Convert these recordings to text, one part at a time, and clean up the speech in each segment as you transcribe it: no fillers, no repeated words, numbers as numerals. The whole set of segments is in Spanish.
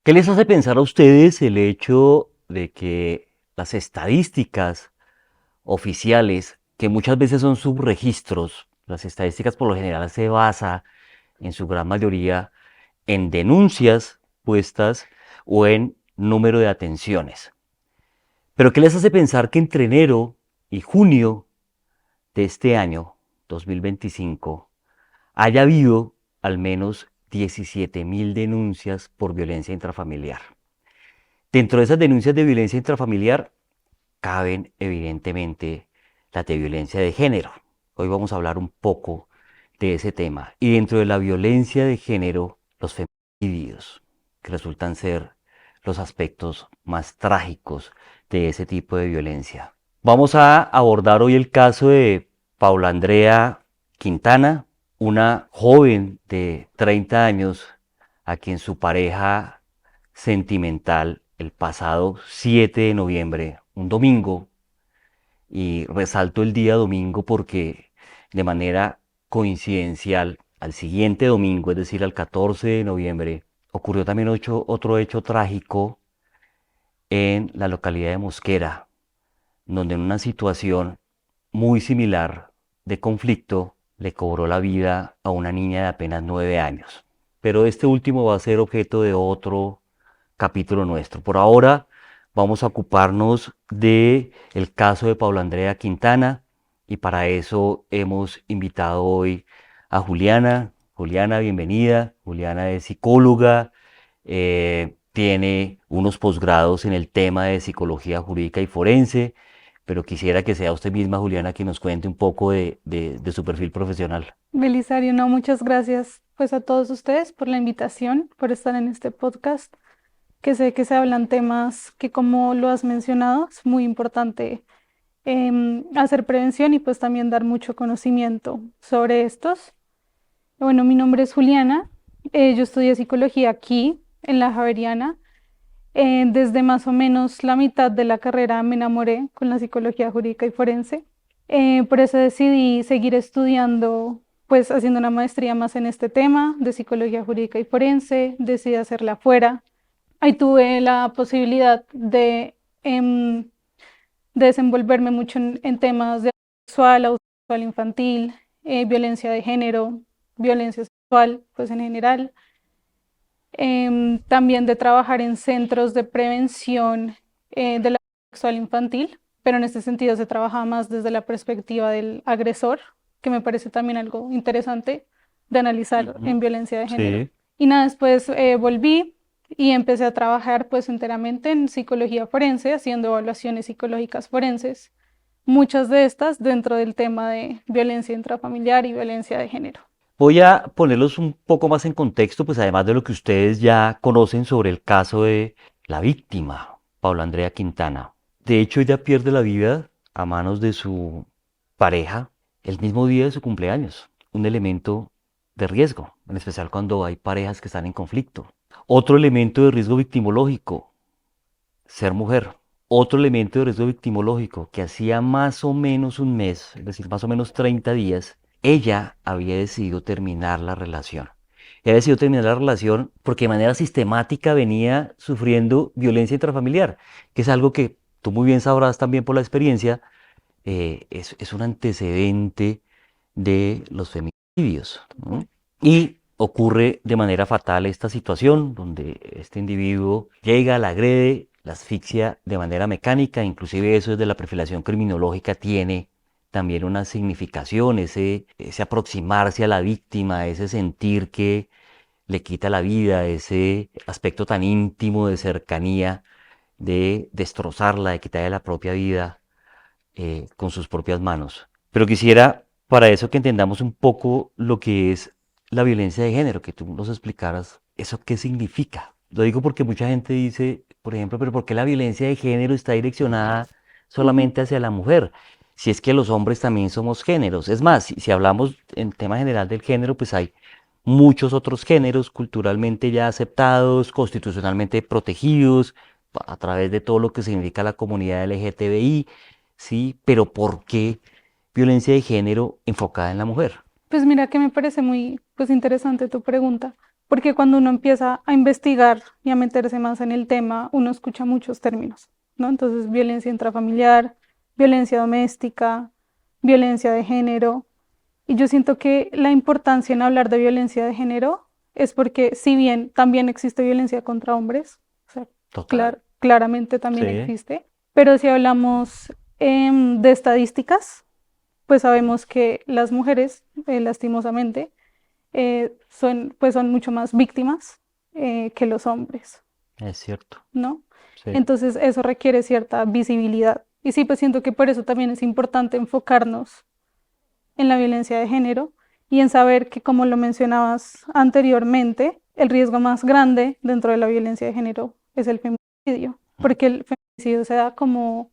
¿Qué les hace pensar a ustedes el hecho de que las estadísticas oficiales, que muchas veces son subregistros, las estadísticas por lo general se basa en su gran mayoría en denuncias puestas o en número de atenciones? Pero ¿qué les hace pensar que entre enero y junio de este año, 2025, haya habido al menos 17.000 denuncias por violencia intrafamiliar? Dentro de esas denuncias de violencia intrafamiliar caben evidentemente las de violencia de género. Hoy vamos a hablar un poco de ese tema. Y dentro de la violencia de género, los feminicidios, que resultan ser los aspectos más trágicos de ese tipo de violencia. Vamos a abordar hoy el caso de Paula Andrea Quintana, una joven de 30 años a quien su pareja sentimental el pasado 7 de noviembre, un domingo, y resalto el día domingo porque de manera coincidencial al siguiente domingo, es decir, al 14 de noviembre, ocurrió también otro hecho trágico en la localidad de Mosquera, donde en una situación muy similar de conflicto le cobró la vida a una niña de apenas 9 años. Pero este último va a ser objeto de otro capítulo nuestro. Por ahora vamos a ocuparnos de el caso de Paula Andrea Quintana y para eso hemos invitado hoy a Juliana. Juliana, bienvenida. Juliana es psicóloga, tiene unos posgrados en el tema de psicología jurídica y forense, pero quisiera que sea usted misma, Juliana, que nos cuente un poco de su perfil profesional. Belisario, no, muchas gracias pues a todos ustedes por la invitación, por estar en este podcast, que sé que se hablan temas que como lo has mencionado, es muy importante hacer prevención y pues también dar mucho conocimiento sobre estos. Bueno, mi nombre es Juliana, yo estudié psicología aquí en la Javeriana. Desde más o menos la mitad de la carrera me enamoré con la psicología jurídica y forense. Por eso decidí seguir estudiando, pues haciendo una maestría más en este tema de psicología jurídica y forense. Decidí hacerla afuera. Ahí tuve la posibilidad de desenvolverme mucho en temas de abuso sexual infantil, violencia de género, violencia sexual, pues en general. También de trabajar en centros de prevención de la sexual infantil, pero en este sentido se trabaja más desde la perspectiva del agresor, que me parece también algo interesante de analizar Ujú. en violencia de género. Sí. Y nada, después volví y empecé a trabajar pues enteramente en psicología forense, haciendo evaluaciones psicológicas forenses, muchas de estas dentro del tema de violencia intrafamiliar y violencia de género. Voy a ponerlos un poco más en contexto, pues además de lo que ustedes ya conocen sobre el caso de la víctima, Paula Andrea Quintana. De hecho, ella pierde la vida a manos de su pareja el mismo día de su cumpleaños, un elemento de riesgo, en especial cuando hay parejas que están en conflicto. Otro elemento de riesgo victimológico, ser mujer. Otro elemento de riesgo victimológico, que hacía más o menos un mes, es decir, más o menos 30 días, ella había decidido terminar la relación. Ella había decidido terminar la relación porque de manera sistemática venía sufriendo violencia intrafamiliar, que es algo que tú muy bien sabrás también por la experiencia, es un antecedente de los feminicidios, ¿no? Y ocurre de manera fatal esta situación donde este individuo llega, la agrede, la asfixia de manera mecánica, inclusive eso desde la perfilación criminológica tiene también una significación, ese aproximarse a la víctima, ese sentir que le quita la vida, ese aspecto tan íntimo de cercanía, de destrozarla, de quitarle la propia vida con sus propias manos. Pero quisiera para eso que entendamos un poco lo que es la violencia de género, que tú nos explicaras eso qué significa. Lo digo porque mucha gente dice, por ejemplo, pero ¿por qué la violencia de género está direccionada Ujú. solamente hacia la mujer? Si es que los hombres también somos géneros. Es más, si hablamos en tema general del género, pues hay muchos otros géneros culturalmente ya aceptados, constitucionalmente protegidos, a través de todo lo que significa la comunidad LGTBI, ¿sí? Pero ¿por qué violencia de género enfocada en la mujer? Pues mira que me parece muy pues interesante tu pregunta. porque cuando uno empieza a investigar y a meterse más en el tema, uno escucha muchos términos, ¿no? Entonces, violencia intrafamiliar, violencia doméstica, violencia de género. Y yo siento que la importancia en hablar de violencia de género es porque si bien también existe violencia contra hombres, o sea, Total. claramente también Sí, existe, pero si hablamos de estadísticas, pues sabemos que las mujeres, lastimosamente, son mucho más víctimas que los hombres, es cierto. ¿no? Sí. Entonces eso requiere cierta visibilidad. Y sí, pues siento que por eso también es importante enfocarnos en la violencia de género y en saber que, como lo mencionabas anteriormente, el riesgo más grande dentro de la violencia de género es el feminicidio, porque el feminicidio se da como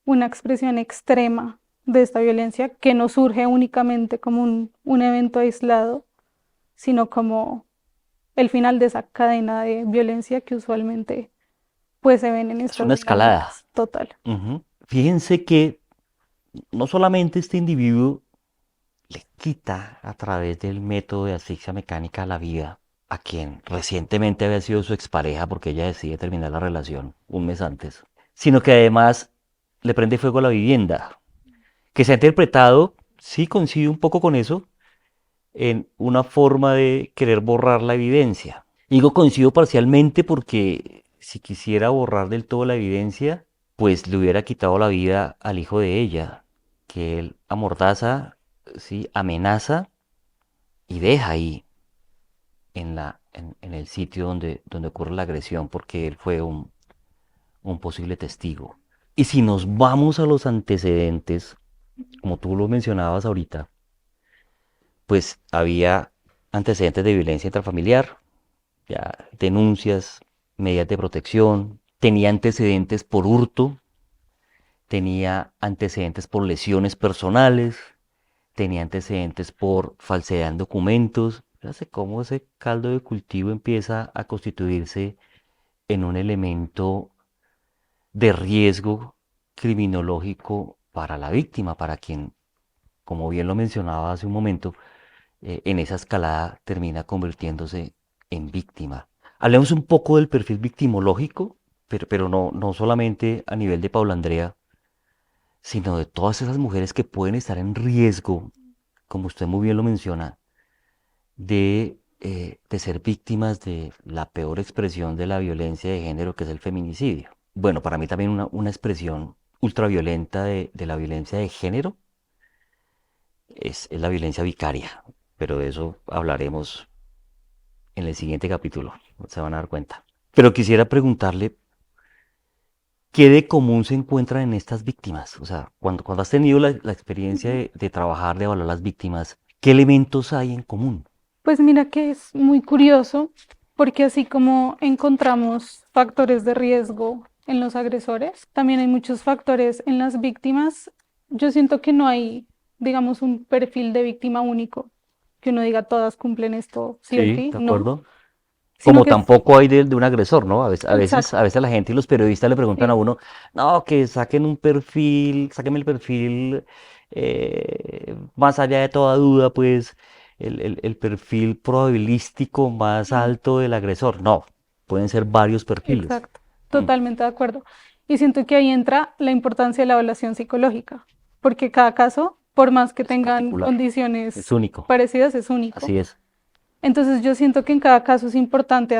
una expresión extrema de esta violencia que no surge únicamente como un evento aislado, sino como el final de esa cadena de violencia que usualmente pues se ven en Es estas una escalada. dinámicas. Total. Ujú. Fíjense que no solamente este individuo le quita a través del método de asfixia mecánica la vida a quien recientemente había sido su expareja porque ella decide terminar la relación un mes antes, sino que además le prende fuego a la vivienda, que se ha interpretado, sí coincide un poco con eso, en una forma de querer borrar la evidencia. Digo coincido parcialmente porque si quisiera borrar del todo la evidencia, pues le hubiera quitado la vida al hijo de ella, que él amordaza, sí, amenaza y deja ahí en el sitio donde ocurre la agresión porque él fue un posible testigo. Y si nos vamos a los antecedentes, como tú lo mencionabas ahorita, pues había antecedentes de violencia intrafamiliar, ya denuncias, medidas de protección, tenía antecedentes por hurto, tenía antecedentes por lesiones personales, tenía antecedentes por falsedad en documentos. Fíjate cómo ese caldo de cultivo empieza a constituirse en un elemento de riesgo criminológico para la víctima, para quien, como bien lo mencionaba hace un momento, en esa escalada termina convirtiéndose en víctima. Hablemos un poco del perfil victimológico, pero no solamente a nivel de Paula Andrea, sino de todas esas mujeres que pueden estar en riesgo, como usted muy bien lo menciona, de ser víctimas de la peor expresión de la violencia de género, que es el feminicidio. Bueno, para mí también una expresión ultraviolenta de la violencia de género es la violencia vicaria, pero de eso hablaremos en el siguiente capítulo, se van a dar cuenta. Pero quisiera preguntarle, ¿qué de común se encuentra en estas víctimas? O sea, cuando has tenido la experiencia Ujú. de trabajar, de evaluar las víctimas, ¿qué elementos hay en común? Pues mira que es muy curioso porque así como encontramos factores de riesgo en los agresores, también hay muchos factores en las víctimas. Yo siento que no hay, digamos, un perfil de víctima único, que uno diga todas cumplen esto sí o Sí, sí, ¿de no, acuerdo? sino Como que es tampoco hay de un agresor, ¿no? A exacto, veces la gente y los periodistas le preguntan a sí, uno, no, que saquen un perfil, sáquenme el perfil, más allá de toda duda, pues, el perfil probabilístico más mm, alto del agresor. No, pueden ser varios perfiles. exacto, Mm, totalmente de acuerdo. Y siento que ahí entra la importancia de la evaluación psicológica, porque cada caso, por más que es tengan particular, es condiciones único, parecidas, es único. así es. Entonces yo siento que en cada caso es importante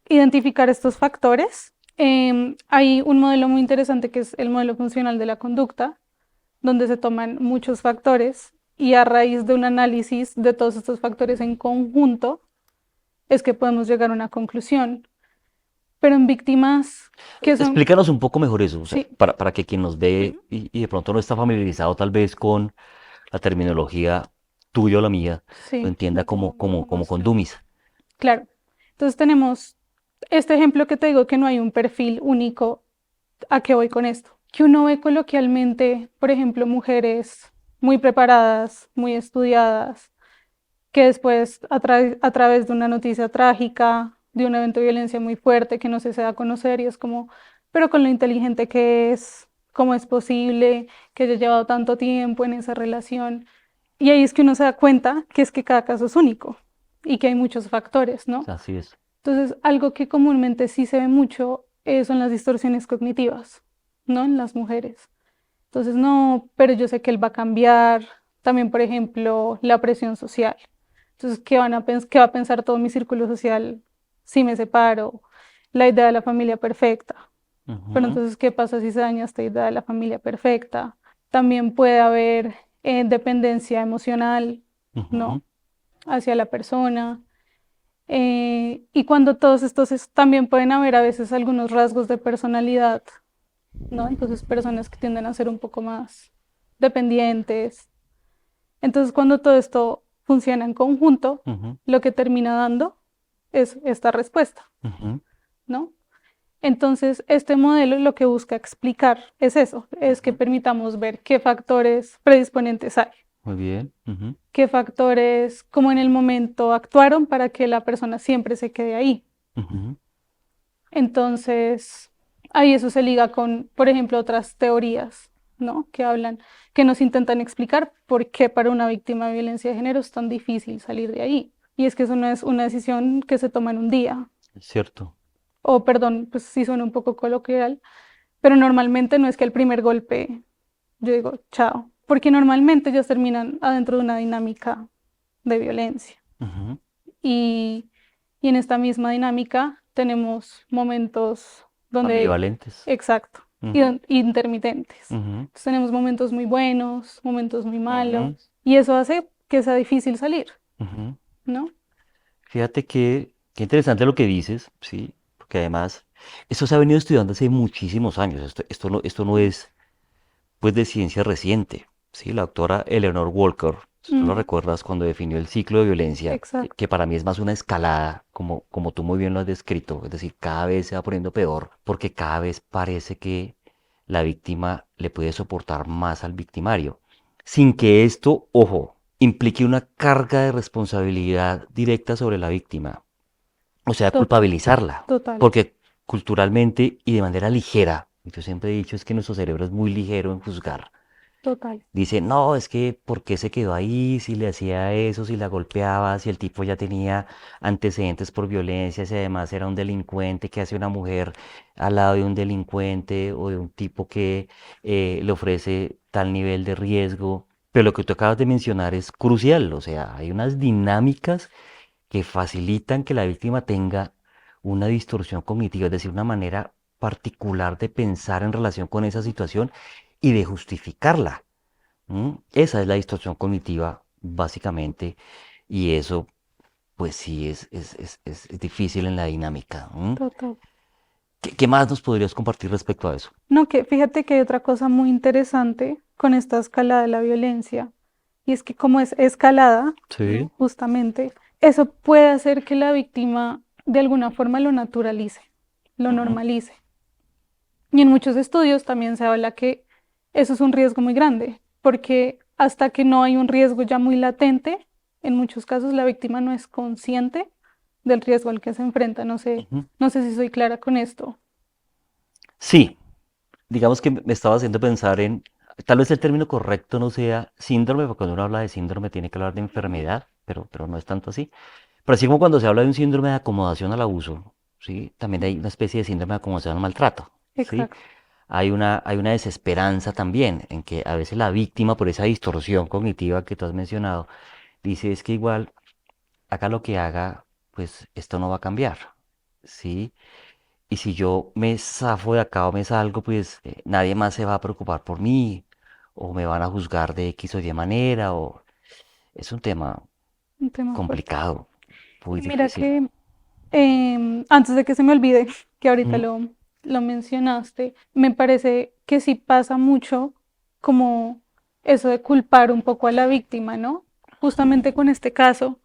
identificar estos factores. Hay un modelo muy interesante que es el modelo funcional de la conducta, donde se toman muchos factores y a raíz de un análisis de todos estos factores en conjunto es que podemos llegar a una conclusión. Pero en víctimas que son, Explícanos un poco mejor eso, o sea, sí, para que quien nos ve ujú, y de pronto no está familiarizado tal vez con la terminología tuya o la mía, lo sí, entienda de cómo lo como tomas. con Dumis. Claro. Entonces tenemos este ejemplo que te digo que no hay un perfil único. ¿A qué voy con esto? Que uno ve coloquialmente, por ejemplo, mujeres muy preparadas, muy estudiadas, que después a través de una noticia trágica, de un evento de violencia muy fuerte que no se da a conocer y es como, pero con lo inteligente que es, cómo es posible que haya llevado tanto tiempo en esa relación. Y ahí es que uno se da cuenta que es que cada caso es único. y que hay muchos factores, ¿no? Así es. Entonces, algo que comúnmente sí se ve mucho son las distorsiones cognitivas, ¿no? En las mujeres. Entonces, no, pero yo sé que él va a cambiar. También, por ejemplo, la presión social. Entonces, ¿qué va a pensar todo mi círculo social si me separo? La idea de la familia perfecta. Pero Ujú, entonces, ¿qué pasa si se daña esta idea de la familia perfecta? También puede haber dependencia emocional, ujú. ¿no? Hacia la persona. Y cuando todos estos también pueden haber a veces algunos rasgos de personalidad, ¿no? Entonces, personas que tienden a ser un poco más dependientes. Entonces, cuando todo esto funciona en conjunto, Ujú, lo que termina dando es esta respuesta, ujú. ¿no? Entonces, este modelo lo que busca explicar es eso, es que Ujú. permitamos ver qué factores predisponentes hay, Muy bien. Ujú, qué factores, como en el momento, actuaron para que la persona siempre se quede ahí. ujú. Entonces, ahí eso se liga con, por ejemplo, otras teorías, ¿no? Que hablan, que nos intentan explicar por qué para una víctima de violencia de género es tan difícil salir de ahí. Y es que eso no es una decisión que se toma en un día, Es cierto. o perdón, pues sí suena un poco coloquial, pero normalmente no es que el primer golpe, yo digo, chao, porque normalmente ellos terminan adentro de una dinámica de violencia. Ujú. Y, y en esta misma dinámica tenemos momentos donde, Ambivalentes. exacto, Ujú, intermitentes. ujú, Entonces tenemos momentos muy buenos, momentos muy ujú, malos, y eso hace que sea difícil salir, ujú. ¿no? Fíjate que, qué interesante lo que dices, ¿sí? Porque además, esto se ha venido estudiando hace muchísimos años. Esto no es, pues, de ciencia reciente, ¿sí? La doctora Eleanor Walker, si tú lo Mm, recuerdas, cuando definió el ciclo de violencia, que exacto, para mí es más una escalada, como tú muy bien lo has descrito, es decir, cada vez se va poniendo peor, porque cada vez parece que la víctima le puede soportar más al victimario, sin que esto, ojo, implique una carga de responsabilidad directa sobre la víctima, o sea, total, culpabilizarla, total, porque culturalmente y de manera ligera, yo siempre he dicho es que nuestro cerebro es muy ligero en juzgar. total, Dice, no, es que ¿por qué se quedó ahí? Si le hacía eso, si la golpeaba, si el tipo ya tenía antecedentes por violencia, si además era un delincuente, ¿qué hace una mujer al lado de un delincuente o de un tipo que le ofrece tal nivel de riesgo? Pero lo que tú acabas de mencionar es crucial, o sea, hay unas dinámicas que facilitan que la víctima tenga una distorsión cognitiva, es decir, una manera particular de pensar en relación con esa situación y de justificarla. Esa es la distorsión cognitiva, básicamente, y eso, pues sí, es difícil en la dinámica. total. ¿Qué más nos podrías compartir respecto a eso? No, que fíjate que hay otra cosa muy interesante con esta escalada de la violencia, y es que como es escalada, Sí. ¿no? Justamente, eso puede hacer que la víctima de alguna forma lo naturalice, lo Ujú, normalice. Y en muchos estudios también se habla que eso es un riesgo muy grande, porque hasta que no hay un riesgo ya muy latente, en muchos casos la víctima no es consciente del riesgo al que se enfrenta. No sé, ujú. no sé si soy clara con esto. Sí, digamos que me estaba haciendo pensar en, tal vez el término correcto no sea síndrome, porque cuando uno habla de síndrome tiene que hablar de enfermedad, pero no es tanto así. Pero así como cuando se habla de un síndrome de acomodación al abuso, ¿sí? También hay una especie de síndrome de acomodación al maltrato, ¿sí? Exacto, Hay una desesperanza también en que a veces la víctima, por esa distorsión cognitiva que tú has mencionado, dice es que igual haga lo que haga, pues esto no va a cambiar, ¿sí? Y si yo me zafo de acá o me salgo, pues nadie más se va a preocupar por mí, o me van a juzgar de X o Y manera, o es un tema un tema fuerte. complicado, muy Y mira difícil. que antes de que se me olvide, que ahorita Mm, lo mencionaste, me parece que sí pasa mucho como eso de culpar un poco a la víctima, ¿no? Justamente con este caso,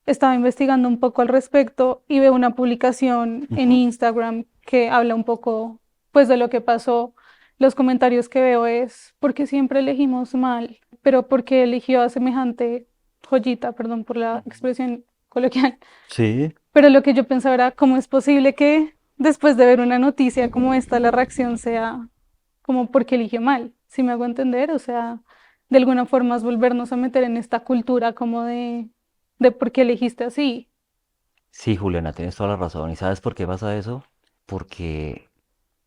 estaba investigando un poco al respecto y veo una publicación en ujú, Instagram que habla un poco, pues, de lo que pasó. Los comentarios que veo es, ¿por qué siempre elegimos mal? Pero ¿por qué eligió a semejante joyita, perdón por la ujú. expresión coloquial? Sí. Pero lo que yo pensaba era, ¿cómo es posible que después de ver una noticia como esta, la reacción sea como porque eligió mal? ¿Si me hago entender? O sea, de alguna forma es volvernos a meter en esta cultura como de de por qué elegiste así. Sí, Juliana, tienes toda la razón. ¿Y sabes por qué pasa eso? Porque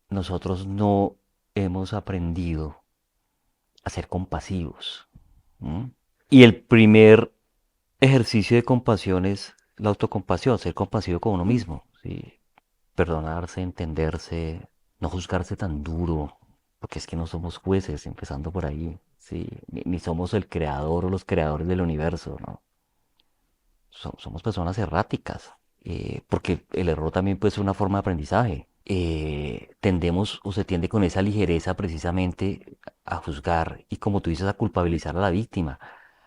nosotros no hemos aprendido a ser compasivos. ¿M? Y el primer ejercicio de compasión es la autocompasión, ser compasivo con uno mismo, ¿sí? Perdonarse, entenderse, no juzgarse tan duro, porque es que no somos jueces, empezando por ahí, ¿sí? Ni somos el creador o los creadores del universo, ¿no? Somos personas erráticas, porque el error también puede ser una forma de aprendizaje. Tendemos o se tiende con esa ligereza precisamente a juzgar y, como tú dices, a culpabilizar a la víctima,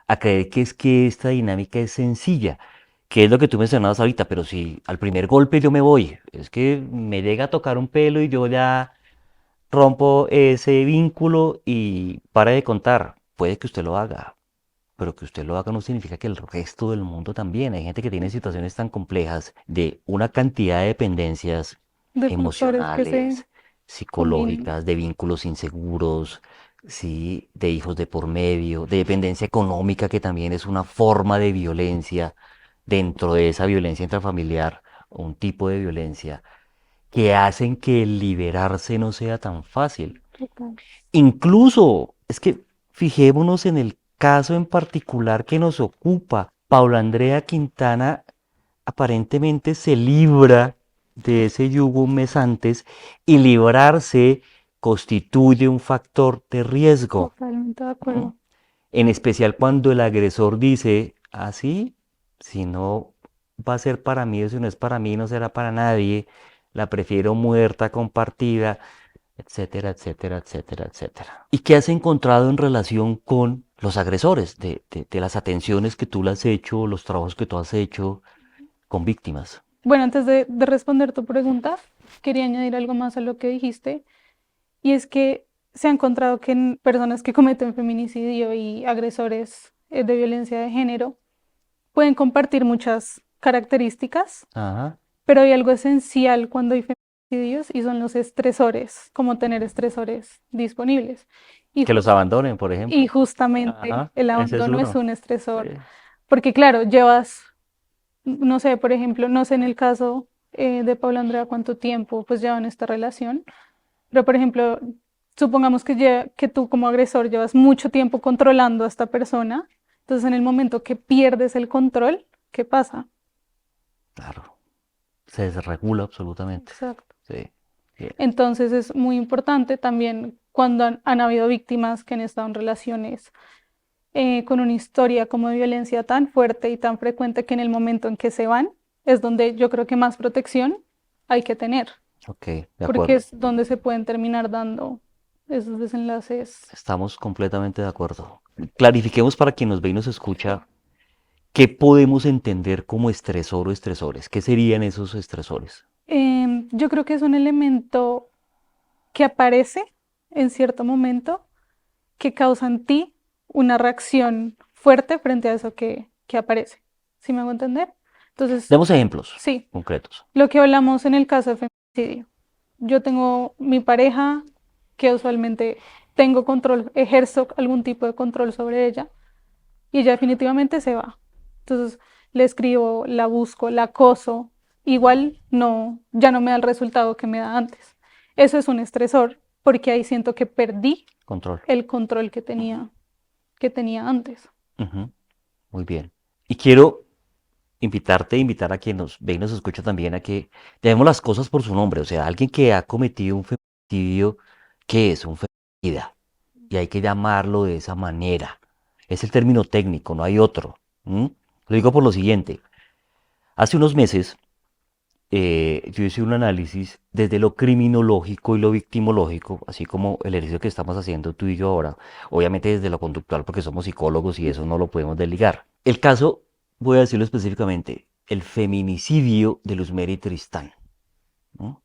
a creer que es que esta dinámica es sencilla, que es lo que tú mencionabas ahorita, pero si al primer golpe yo me voy, es que me llega a tocar un pelo y yo ya rompo ese vínculo y para de contar, puede que usted lo haga, pero que usted lo haga no significa que el resto del mundo también. Hay gente que tiene situaciones tan complejas de una cantidad de dependencias De factores que se emocionales, combinan. psicológicas, de vínculos inseguros, sí, de hijos de por medio, de dependencia económica, que también es una forma de violencia dentro de esa violencia intrafamiliar, o un tipo de violencia, que hacen que el liberarse no sea tan fácil. Total. Incluso, es que fijémonos en el caso en particular que nos ocupa. Paula Andrea Quintana aparentemente se libra de ese yugo un mes antes y librarse constituye un factor de riesgo. Totalmente de ¿M? acuerdo. En especial cuando el agresor dice, así, si no va a ser para mí o si no es para mí, no será para nadie, la prefiero muerta, compartida, etcétera, etcétera, etcétera, etcétera. ¿Y qué has encontrado en relación con los agresores, de las atenciones que tú le has hecho, los trabajos que tú has hecho con víctimas? Bueno, antes de responder tu pregunta, quería añadir algo más a lo que dijiste, y es que se ha encontrado que en personas que cometen feminicidio y agresores de violencia de género pueden compartir muchas características, Ajá. pero hay algo esencial cuando hay feminicidios y son los estresores, como tener estresores disponibles. Y, Que los jus- abandonen, por y ejemplo. justamente Ajá, el ese es abandono es uno. un Sí. estresor, porque claro, llevas, no sé, por ejemplo, no sé en el caso de Paula Andrea cuánto tiempo pues llevan esta relación, pero por ejemplo, supongamos que tú como agresor llevas mucho tiempo controlando a esta persona, entonces en el momento que pierdes el control, ¿qué pasa? Claro, se desregula absolutamente. Exacto. Sí, bien. Entonces es muy importante también cuando han habido víctimas que han estado en relaciones con una historia como de violencia tan fuerte y tan frecuente que en el momento en que se van es donde yo creo que más protección hay que tener, Ok, de porque acuerdo. es donde se pueden terminar dando esos desenlaces. Estamos completamente de acuerdo. Clarifiquemos para quien nos ve y nos escucha, ¿qué podemos entender como estresor o estresores? ¿Qué serían esos estresores? Yo creo que es un elemento que aparece en cierto momento que causa en ti una reacción fuerte frente a eso que aparece. ¿Sí me hago entender? Entonces, Demos ejemplos sí, concretos. lo que hablamos en el caso de feminicidio. Yo tengo mi pareja que usualmente tengo control, ejerzo algún tipo de control sobre ella y ella definitivamente se va. Entonces, le escribo, la busco, la acoso, igual no, ya no me da el resultado que me da antes. Eso es un estresor porque ahí siento que perdí Control. el control que tenía antes. Ujú, muy bien. Y quiero invitarte, invitar a quien nos ve y nos escucha también a que llamemos las cosas por su nombre. O sea, alguien que ha cometido un feminicidio, ¿qué es un feminicida? Y hay que llamarlo de esa manera. Es el término técnico, no hay otro. ¿M? Lo digo por lo siguiente. Hace unos meses yo hice un análisis desde lo criminológico y lo victimológico, así como el ejercicio que estamos haciendo tú y yo ahora, obviamente desde lo conductual porque somos psicólogos y eso no lo podemos desligar. El caso, voy a decirlo específicamente, el feminicidio de Luzmeri Tristán, ¿no?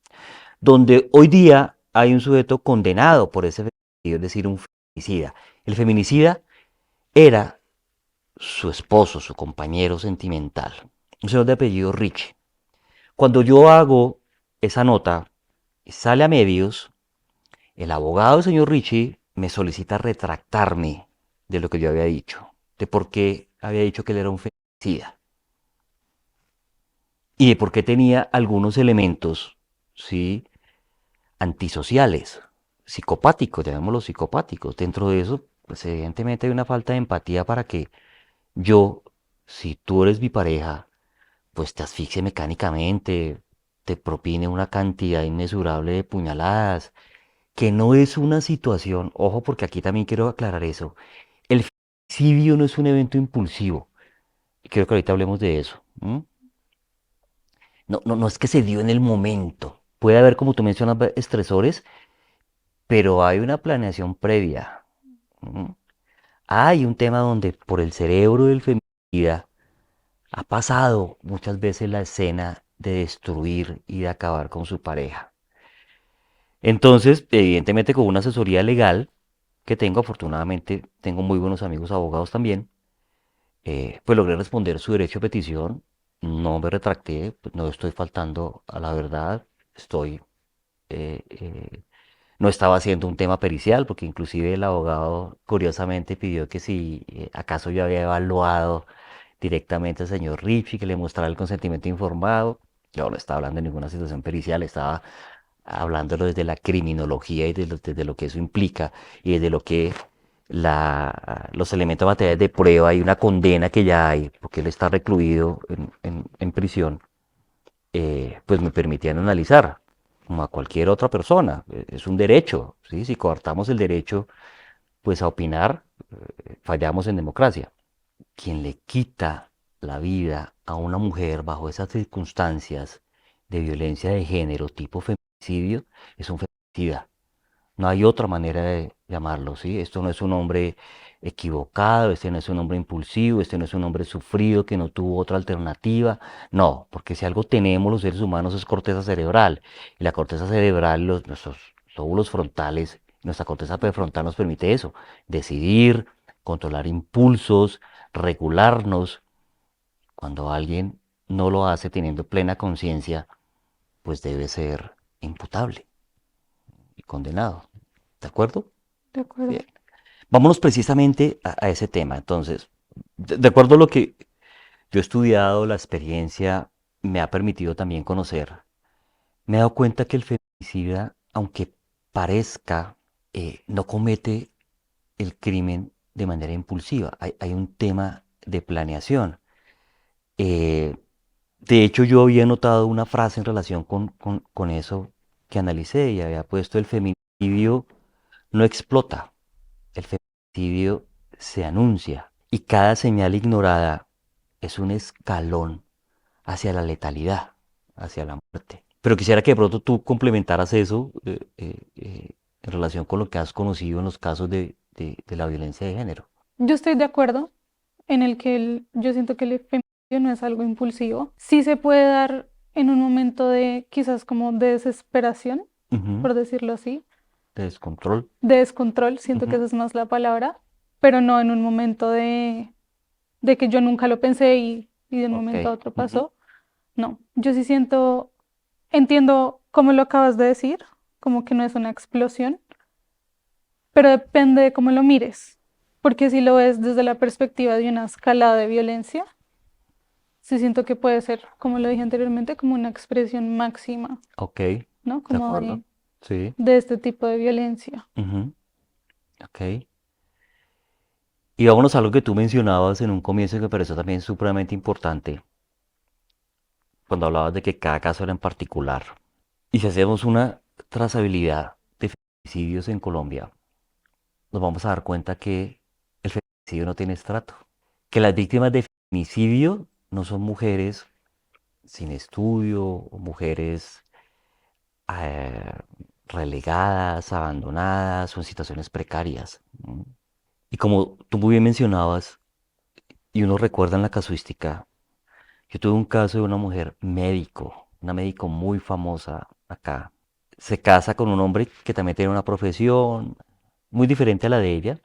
Donde hoy día hay un sujeto condenado por ese feminicidio, es decir, un feminicida. El feminicida era su esposo, su compañero sentimental, un señor de apellido Rich. Cuando yo hago esa nota y sale a medios, el abogado del señor Richie me solicita retractarme de lo que yo había dicho, de por qué había dicho que él era un feminicida. y de por qué tenía algunos elementos, ¿sí? Antisociales, psicopáticos, llamémoslos psicopáticos. Dentro de eso, pues evidentemente hay una falta de empatía para que yo, si tú eres mi pareja, pues te asfixie mecánicamente, te propine una cantidad inmesurable de puñaladas, que no es una situación, ojo porque aquí también quiero aclarar eso, el femicidio no es un evento impulsivo, y creo que ahorita hablemos de eso. ¿M? No, no, no es que se dio en el momento, puede haber, como tú mencionas, estresores, pero hay una planeación previa. ¿M? Hay un tema donde por el cerebro del feminicida ha pasado muchas veces la escena de destruir y de acabar con su pareja. Entonces, evidentemente con una asesoría legal que tengo, afortunadamente tengo muy buenos amigos abogados también, pues logré responder su derecho a petición, no me retracté, pues no estoy faltando a la verdad, estoy, eh, eh, no estaba haciendo un tema pericial, porque inclusive el abogado curiosamente pidió que si acaso yo había evaluado directamente al señor Ricci, que le mostrara el consentimiento informado. Yo no estaba hablando de ninguna situación pericial, estaba hablándolo desde la criminología y desde lo que eso implica y desde lo que los elementos materiales de prueba y una condena que ya hay, porque él está recluido en prisión, pues me permitían analizar, como a cualquier otra persona. Es un derecho, ¿sí? Si coartamos el derecho, pues a opinar, fallamos en democracia. Quien le quita la vida a una mujer bajo esas circunstancias de violencia de género tipo femicidio es un feminicida. No hay otra manera de llamarlo, ¿sí? Esto no es un hombre equivocado, este no es un hombre impulsivo, este no es un hombre sufrido que no tuvo otra alternativa. No, porque si algo tenemos los seres humanos es corteza cerebral. Y la corteza cerebral, nuestros lóbulos frontales, nuestra corteza prefrontal nos permite eso, decidir, controlar impulsos, regularnos. Cuando alguien no lo hace teniendo plena conciencia, pues debe ser imputable y condenado. ¿De acuerdo? De acuerdo. Bien. Vámonos precisamente a ese tema. Entonces, de acuerdo a lo que yo he estudiado, la experiencia me ha permitido también conocer, me he dado cuenta que el feminicida, aunque parezca, no comete el crimen de manera impulsiva. Hay un tema de planeación. Eh, de hecho, yo había notado una frase en relación con eso que analicé y había puesto el feminicidio no explota, el feminicidio se anuncia y cada señal ignorada es un escalón hacia la letalidad, hacia la muerte. Pero quisiera que de pronto tú complementaras eso en relación con lo que has conocido en los casos de la violencia de género. Yo estoy de acuerdo en el que yo siento que el feminicidio no es algo impulsivo. Sí se puede dar en un momento de quizás como de desesperación, Ujú. por decirlo así, De descontrol. de descontrol, siento que Ujú. esa es más la palabra, pero no en un momento de que yo nunca lo pensé y de un Ok. momento a otro Ujú. pasó. No, yo sí siento, entiendo cómo lo acabas de decir, como que no es una explosión, pero depende de cómo lo mires, porque si lo ves desde la perspectiva de una escalada de violencia, sí siento que puede ser, como lo dije anteriormente, como una expresión máxima, Ok. De ¿no? Como acuerdo. Sí. de este tipo de violencia. Ujú. Ok. Y vámonos a algo que tú mencionabas en un comienzo que me pareció también supremamente importante, cuando hablabas de que cada caso era en particular. Y si hacemos una trazabilidad de feminicidios en Colombia, nos vamos a dar cuenta que el feminicidio no tiene estrato, que las víctimas de feminicidio no son mujeres sin estudio o mujeres eh, relegadas, abandonadas o en situaciones precarias. ¿No? Y como tú muy bien mencionabas, y uno recuerda en la casuística, yo tuve un caso de una mujer médico, una médico muy famosa acá. Se casa con un hombre que también tiene una profesión muy diferente a la de ella.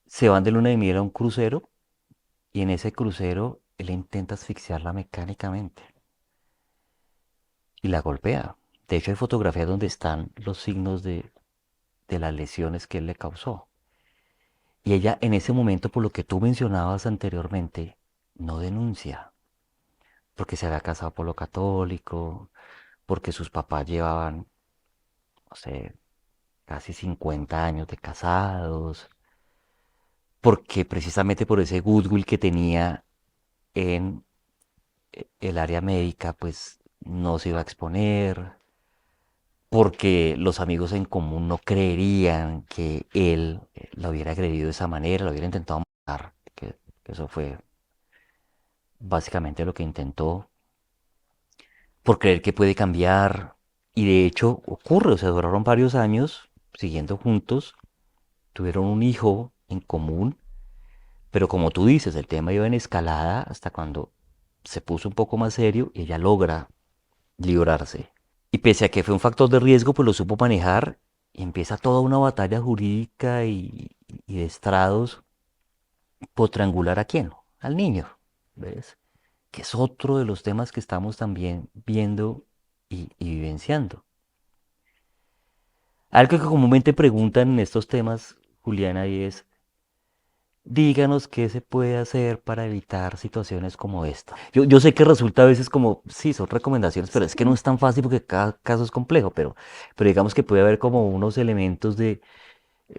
Se van de luna de miel a un crucero y en ese crucero él intenta asfixiarla mecánicamente y la golpea. De hecho, hay fotografías donde están los signos de las lesiones que él le causó. Y ella en ese momento, por lo que tú mencionabas anteriormente, no denuncia. porque se había casado por lo católico, porque sus papás llevaban, no sé, casi 50 años de casados, porque precisamente por ese goodwill que tenía en el área médica, pues no se iba a exponer, porque los amigos en común no creerían que él la hubiera agredido de esa manera, la hubiera intentado matar, que eso fue básicamente lo que intentó, por creer que puede cambiar, y de hecho ocurre, o sea, duraron varios años siguiendo juntos, tuvieron un hijo en común, pero como tú dices, el tema iba en escalada hasta cuando se puso un poco más serio y ella logra librarse. Y pese a que fue un factor de riesgo, pues lo supo manejar y empieza toda una batalla jurídica y de estrados por triangular a quién, al niño, ¿ves? Que es otro de los temas que estamos también viendo y vivenciando. Algo que comúnmente preguntan en estos temas, Juliana, y es, díganos qué se puede hacer para evitar situaciones como esta. Yo sé que resulta a veces como, sí, son recomendaciones, pero es que no Sí, es tan fácil porque cada caso es complejo, pero digamos que puede haber como unos elementos de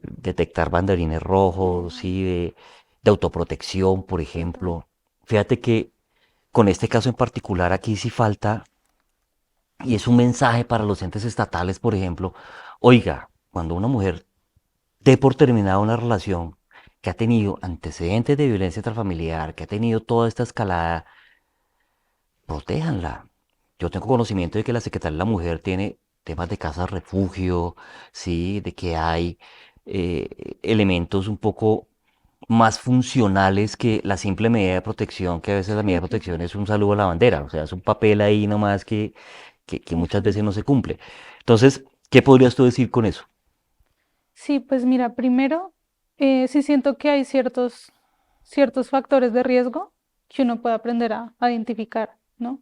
detectar banderines rojos, sí, de autoprotección, por total. ejemplo. Fíjate que con este caso en particular aquí sí falta, y es un mensaje para los entes estatales, por ejemplo, oiga, cuando una mujer dé por terminada una relación que ha tenido antecedentes de violencia intrafamiliar, que ha tenido toda esta escalada, protéjanla. Yo tengo conocimiento de que la Secretaría de la Mujer tiene temas de casas refugio, sí, de que hay elementos un poco más funcionales que la simple medida de protección, que a veces la medida Sí, de total. protección es un saludo a la bandera, o sea, es un papel ahí nomás que muchas veces no se cumple. Entonces, ¿qué podrías tú decir con eso? Sí, pues mira, primero, sí siento que hay ciertos factores de riesgo que uno puede aprender a identificar, ¿no?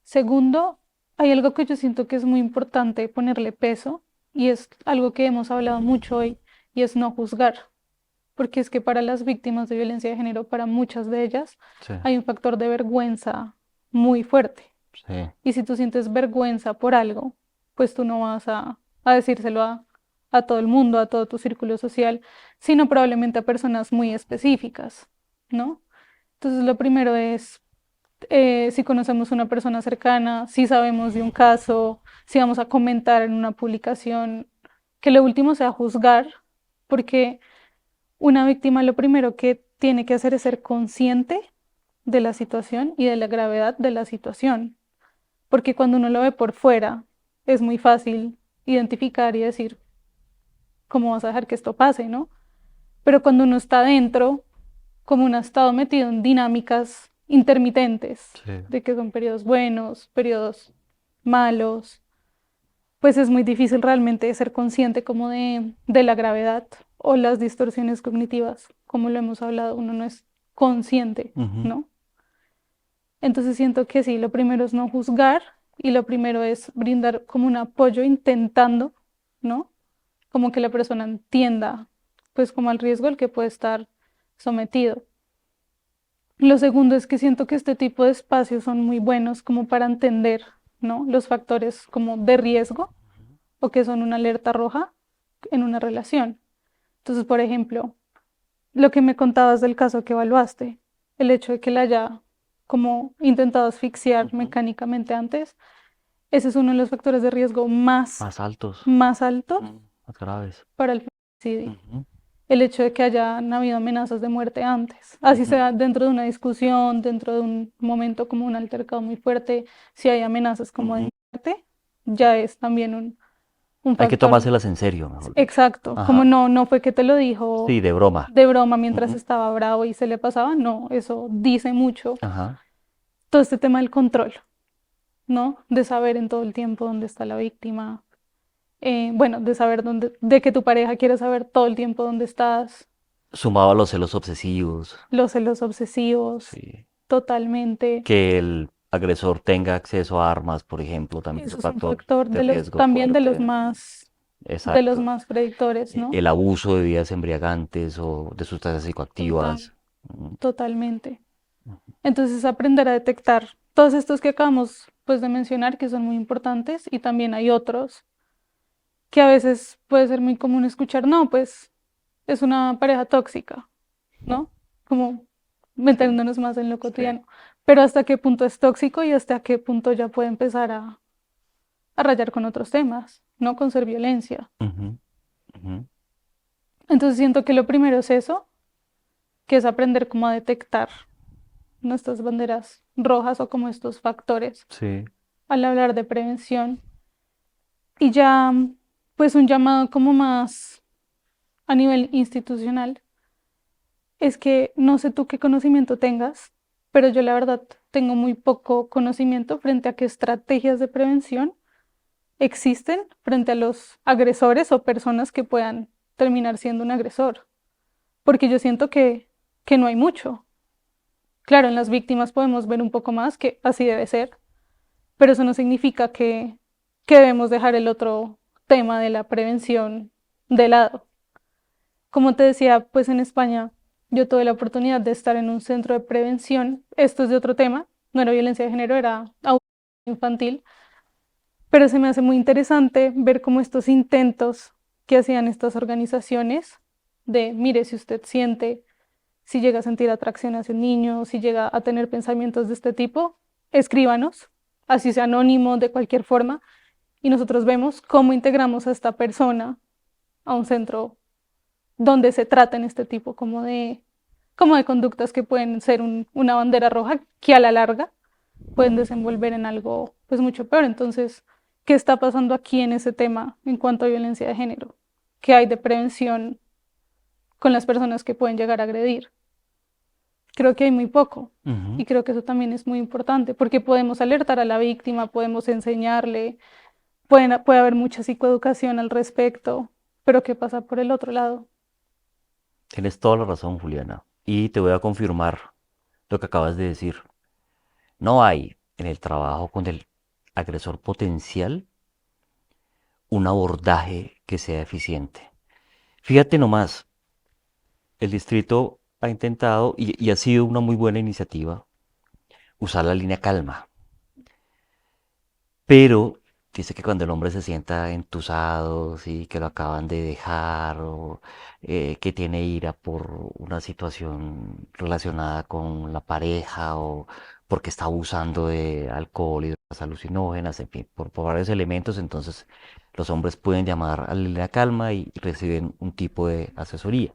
Segundo, hay algo que yo siento que es muy importante ponerle peso y es algo que hemos hablado mucho hoy y es no juzgar, porque es que para las víctimas de violencia de género, para muchas de ellas, Sí, hay un factor de vergüenza muy fuerte. sí. Y si tú sientes vergüenza por algo, pues tú no vas a decírselo a todo el mundo, a todo tu círculo social, sino probablemente a personas muy específicas, ¿no? Entonces, lo primero es, si conocemos una persona cercana, si sabemos de un caso, si vamos a comentar en una publicación, que lo último sea juzgar, porque una víctima lo primero que tiene que hacer es ser consciente de la situación y de la gravedad de la situación, porque cuando uno lo ve por fuera, es muy fácil identificar y decir, ¿cómo vas a dejar que esto pase, no? Pero cuando uno está dentro, como uno ha estado metido en dinámicas intermitentes, Sí. de que son periodos buenos, periodos malos, pues es muy difícil realmente ser consciente como de la gravedad o las distorsiones cognitivas, como lo hemos hablado, uno no es consciente, Ujú. ¿no? Entonces siento que sí, lo primero es no juzgar y lo primero es brindar como un apoyo intentando, ¿no? Como que la persona entienda, pues como el riesgo al que puede estar sometido. Lo segundo es que siento que este tipo de espacios son muy buenos como para entender, ¿no? Los factores como de riesgo o que son una alerta roja en una relación. Entonces, por ejemplo, lo que me contabas del caso que evaluaste, el hecho de que la haya como intentado asfixiar Ujú. mecánicamente antes, ese es uno de los factores de riesgo Más altos, más altos más graves. para el femicidio. Ujú, El hecho de que hayan habido amenazas de muerte antes, así ujú, sea dentro de una discusión, dentro de un momento como un altercado muy fuerte, si hay amenazas como de ujú. muerte, ya es también un Hay que factor tomárselas en serio, mejor dicho. exacto, como Ajá. no fue que te lo dijo Sí, de broma. de broma mientras Ujú. estaba bravo y se le pasaba, no, eso dice mucho. Ajá. Todo este tema del control, ¿no? De saber en todo el tiempo dónde está la víctima, bueno, de saber dónde, de que tu pareja quiere saber todo el tiempo dónde estás, Sumado a los celos obsesivos. los celos obsesivos, Sí. totalmente. Que el agresor tenga acceso a armas, por ejemplo, también es Eso un es un factor factor de riesgo también fuerte. de los Exacto. más predictores, ¿no? El abuso de bebidas embriagantes o de sustancias Total, psicoactivas. Mm, totalmente. Entonces, aprender a detectar todos estos que acabamos pues de mencionar que son muy importantes y también hay otros que a veces puede ser muy común escuchar, no, pues es una pareja tóxica, ¿no? Como Sí, metiéndonos más en lo sí. cotidiano. Pero hasta qué punto es tóxico y hasta qué punto ya puede empezar a rayar con otros temas, ¿no? Con ser violencia. Ujú, ujú. Entonces siento que lo primero es eso, que es aprender cómo a detectar nuestras banderas rojas o como estos factores Sí. al hablar de prevención. Y ya, pues un llamado como más a nivel institucional es que no sé tú qué conocimiento tengas, pero yo la verdad tengo muy poco conocimiento frente a qué estrategias de prevención existen frente a los agresores o personas que puedan terminar siendo un agresor, porque yo siento que no hay mucho. Claro, en las víctimas podemos ver un poco más, que así debe ser, pero eso no significa que debemos dejar el otro tema de la prevención de lado. Como te decía, pues en España yo tuve la oportunidad de estar en un centro de prevención. Esto es de otro tema, no era violencia de género, era abuso infantil, pero se me hace muy interesante ver cómo estos intentos que hacían estas organizaciones de, mire, si usted siente, si llega a sentir atracción hacia un niño, si llega a tener pensamientos de este tipo, escríbanos, así sea anónimo, de cualquier forma, y nosotros vemos cómo integramos a esta persona a un centro donde se tratan este tipo como de conductas que pueden ser una bandera roja que a la larga pueden desenvolver en algo pues mucho peor. Entonces, ¿qué está pasando aquí en ese tema en cuanto a violencia de género? ¿Qué hay de prevención con las personas que pueden llegar a agredir? Creo que hay muy poco Ujú. y creo que eso también es muy importante porque podemos alertar a la víctima, podemos enseñarle, puede haber mucha psicoeducación al respecto, pero ¿qué pasa por el otro lado? Tienes toda la razón, Juliana. Y te voy a confirmar lo que acabas de decir. No hay en el trabajo con el agresor potencial un abordaje que sea eficiente. Fíjate nomás, el distrito ha intentado y ha sido una muy buena iniciativa usar la línea calma, pero dice que cuando el hombre se sienta entusado, ¿sí? Que lo acaban de dejar o que tiene ira por una situación relacionada con la pareja o porque está abusando de alcohol y drogas alucinógenas, en fin, por varios elementos, entonces los hombres pueden llamar a la línea calma y reciben un tipo de asesoría.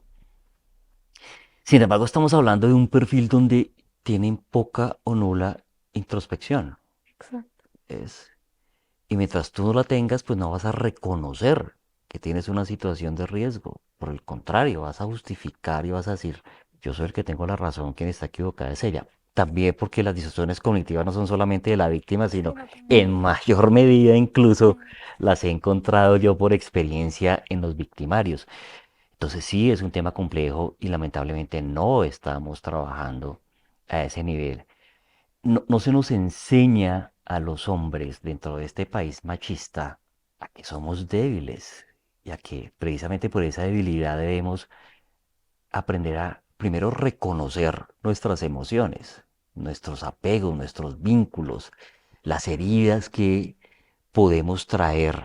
Sin embargo, estamos hablando de un perfil donde tienen poca o nula introspección. Exacto. Es, y mientras tú no la tengas, pues no vas a reconocer que tienes una situación de riesgo. Por el contrario, vas a justificar y vas a decir, yo soy el que tengo la razón, quien está equivocada es ella. También porque las disociaciones cognitivas no son solamente de la víctima, Sí, sino no en también. mayor medida incluso Sí. las he encontrado yo por experiencia en los victimarios. Entonces sí, es un tema complejo y lamentablemente no estamos trabajando a ese nivel. No se nos enseña a los hombres dentro de este país machista a que somos débiles y a que precisamente por esa debilidad debemos aprender a primero reconocer nuestras emociones, nuestros apegos, nuestros vínculos, las heridas que podemos traer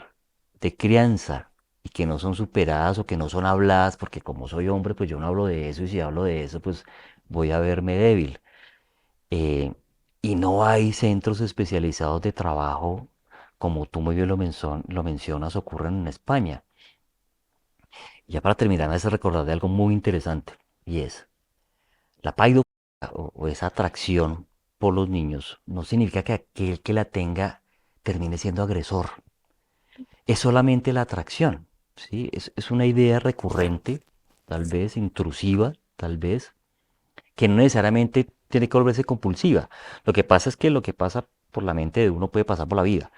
de crianza y que no son superadas o que no son habladas, porque como soy hombre, pues yo no hablo de eso y si hablo de eso, pues voy a verme débil. Eh, y no hay centros especializados de trabajo, como tú muy bien lo mencionas, ocurren en España. Y ya para terminar, me hace recordar de algo muy interesante, y es, la paido o esa atracción por los niños no significa que aquel que la tenga termine siendo agresor. Es solamente la atracción, ¿sí? Es una idea recurrente, tal vez intrusiva, tal vez, que no necesariamente tiene que volverse compulsiva. Lo que pasa es que lo que pasa por la mente de uno puede pasar por la vida.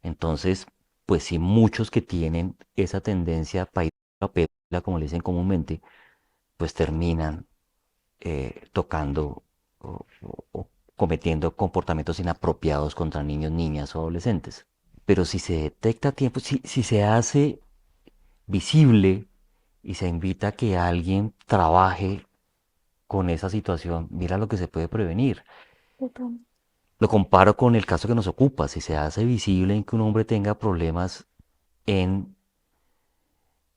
Entonces, pues sí, muchos que tienen esa tendencia paila o pedófila, como le dicen comúnmente, pues terminan tocando o cometiendo comportamientos inapropiados contra niños, niñas o adolescentes. Pero si se detecta a tiempo, si se hace visible y se invita a que alguien trabaje con esa situación, mira lo que se puede prevenir. Total. Lo comparo con el caso que nos ocupa. Si se hace visible en que un hombre tenga problemas en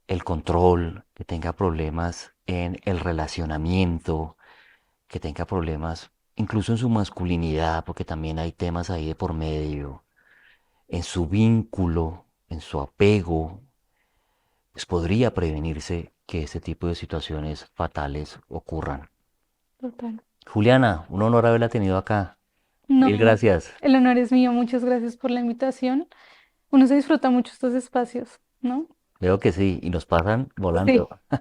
el control, que tenga problemas en el relacionamiento, que tenga problemas incluso en su masculinidad, porque también hay temas ahí de por medio, en su vínculo, en su apego, pues podría prevenirse que este tipo de situaciones fatales ocurran. Total. Juliana, un honor haberla tenido acá. Mil No, gracias. el honor es mío. Muchas gracias por la invitación. Uno se disfruta mucho estos espacios, ¿no? Veo que sí, y nos pasan volando. Sí.